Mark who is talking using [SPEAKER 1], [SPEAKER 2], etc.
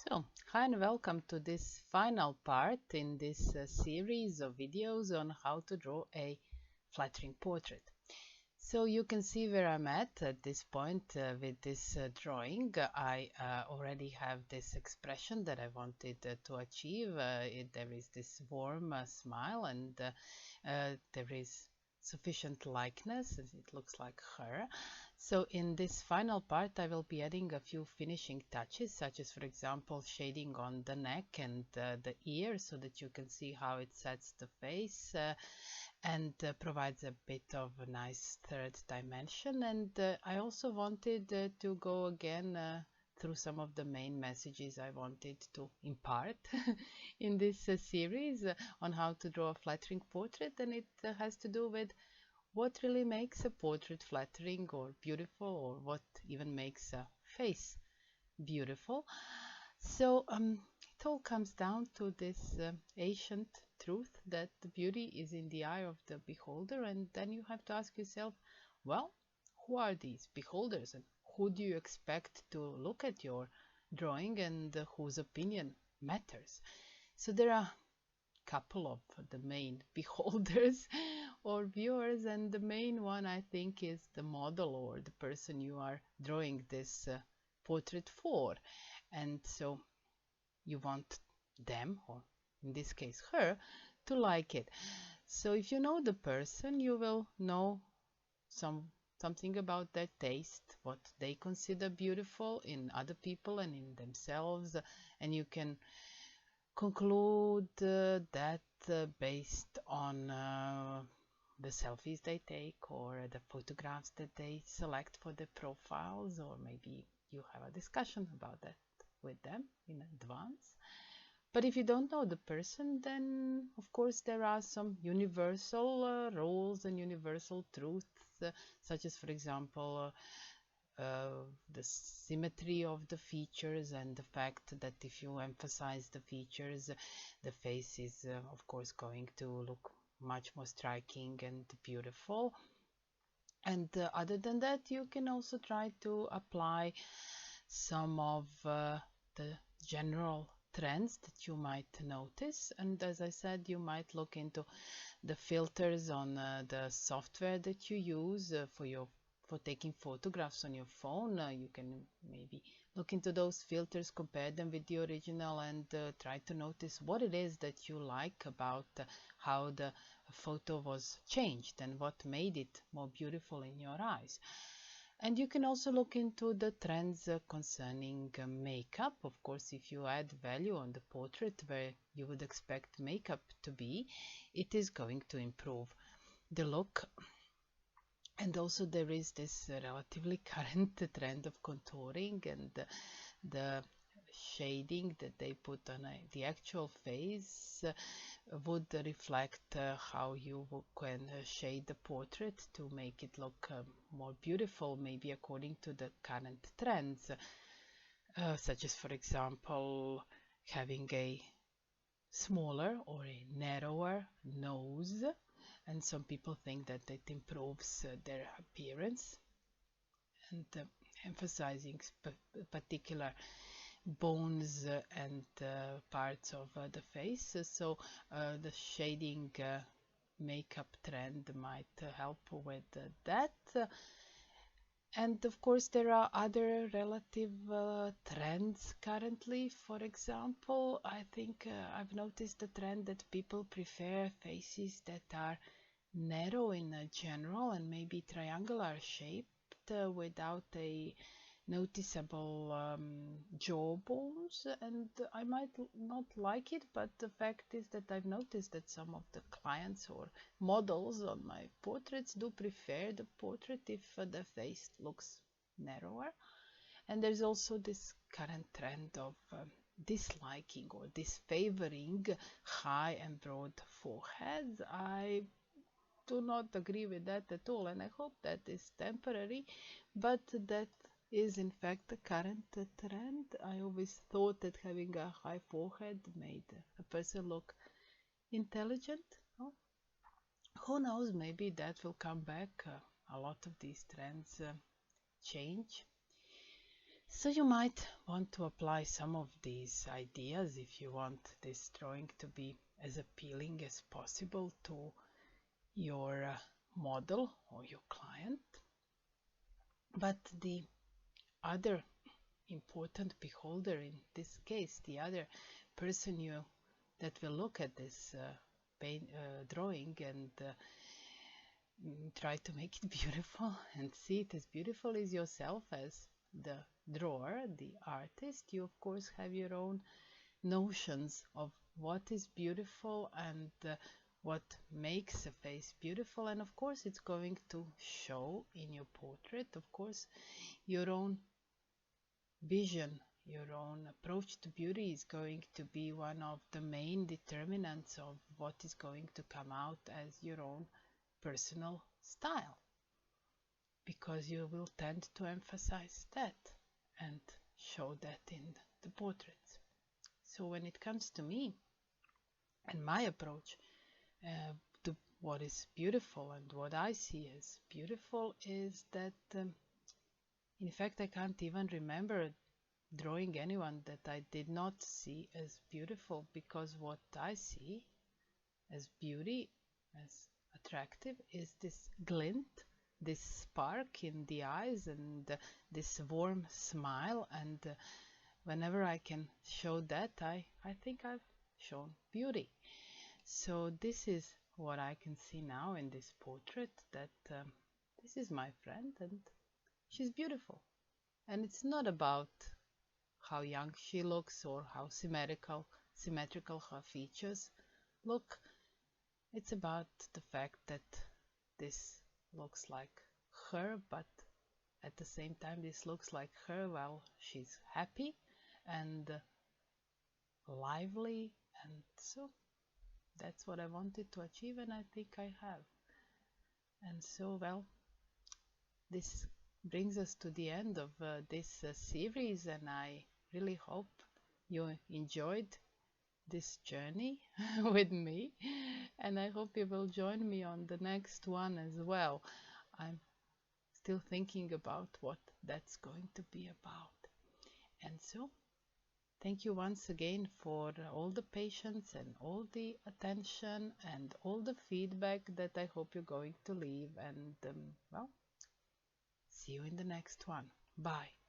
[SPEAKER 1] So, hi and welcome to this final part in this series of videos on how to draw a flattering portrait. So you can see where I'm at this point with this drawing. I already have this expression that I wanted to achieve. There is this warm smile and there is sufficient likeness. It looks like her. So in this final part, I will be adding a few finishing touches, such as, for example, shading on the neck and the ear, so that you can see how it sets the face and provides a bit of a nice third dimension. And I also wanted to go again through some of the main messages I wanted to impart in this series on how to draw a flattering portrait. And it has to do with what really makes a portrait flattering or beautiful, or what even makes a face beautiful. So it all comes down to this ancient truth that the beauty is in the eye of the beholder, and then you have to ask yourself, well, who are these beholders and who do you expect to look at your drawing, and whose opinion matters? So there are couple of the main beholders or viewers, and the main one I think is the model or the person you are drawing this portrait for. And so you want them, or in this case her, to like it. So if you know the person, you will know something about their taste, what they consider beautiful in other people and in themselves, and you can conclude that based on the selfies they take, or the photographs that they select for their profiles, or maybe you have a discussion about that with them in advance. But if you don't know the person, then of course there are some universal rules and universal truths, such as, for example, the symmetry of the features, and the fact that if you emphasize the features, the face is of course going to look much more striking and beautiful. And other than that, you can also try to apply some of the general trends that you might notice. And as I said, you might look into the filters on the software that you use for taking photographs on your phone. You can maybe look into those filters, compare them with the original, and try to notice what it is that you like about how the photo was changed and what made it more beautiful in your eyes. And you can also look into the trends concerning makeup. Of course, if you add value on the portrait where you would expect makeup to be, it is going to improve the look. And also there is this relatively current trend of contouring, and the shading that they put on the actual face would reflect how you can shade the portrait to make it look more beautiful, maybe according to the current trends, such as, for example, having a smaller or a narrower nose. And some people think that it improves their appearance, and emphasizing particular bones and parts of the face. So the shading makeup trend might help with that. And of course there are other relative trends currently. For example, I think I've noticed the trend that people prefer faces that are narrow in general and maybe triangular shaped without a noticeable jawbones. And I might not like it, but the fact is that I've noticed that some of the clients or models on my portraits do prefer the portrait if the face looks narrower. And there's also this current trend of disliking or disfavoring high and broad foreheads. I do not agree with that at all, and I hope that is temporary, but that is in fact the current trend. I always thought that having a high forehead made a person look intelligent. Oh, who knows, maybe that will come back. A lot of these trends change. So you might want to apply some of these ideas if you want this drawing to be as appealing as possible to your model or your client. But the other important beholder in this case, the other person that will look at this drawing and try to make it beautiful and see it as beautiful is yourself as the drawer, the artist. You of course have your own notions of what is beautiful and what makes a face beautiful, and of course it's going to show in your portrait. Of course your own vision, your own approach to beauty is going to be one of the main determinants of what is going to come out as your own personal style, because you will tend to emphasize that and show that in the portraits. So when it comes to me and my approach to what is beautiful and what I see as beautiful is that in fact I can't even remember drawing anyone that I did not see as beautiful, because what I see as beauty, as attractive, is this glint, this spark in the eyes, and this warm smile, and whenever I can show that, I think I've shown beauty. So this is what I can see now in this portrait, that this is my friend and she's beautiful. And it's not about how young she looks or how symmetrical her features look. It's about the fact that this looks like her, but at the same time this looks like her while she's happy and lively, and so that's what I wanted to achieve, and I think I have. And so, well, this brings us to the end of this series, and I really hope you enjoyed this journey with me, and I hope you will join me on the next one as well. I'm still thinking about what that's going to be about. And so thank you once again for all the patience and all the attention and all the feedback that I hope you're going to leave, and well, see you in the next one. Bye.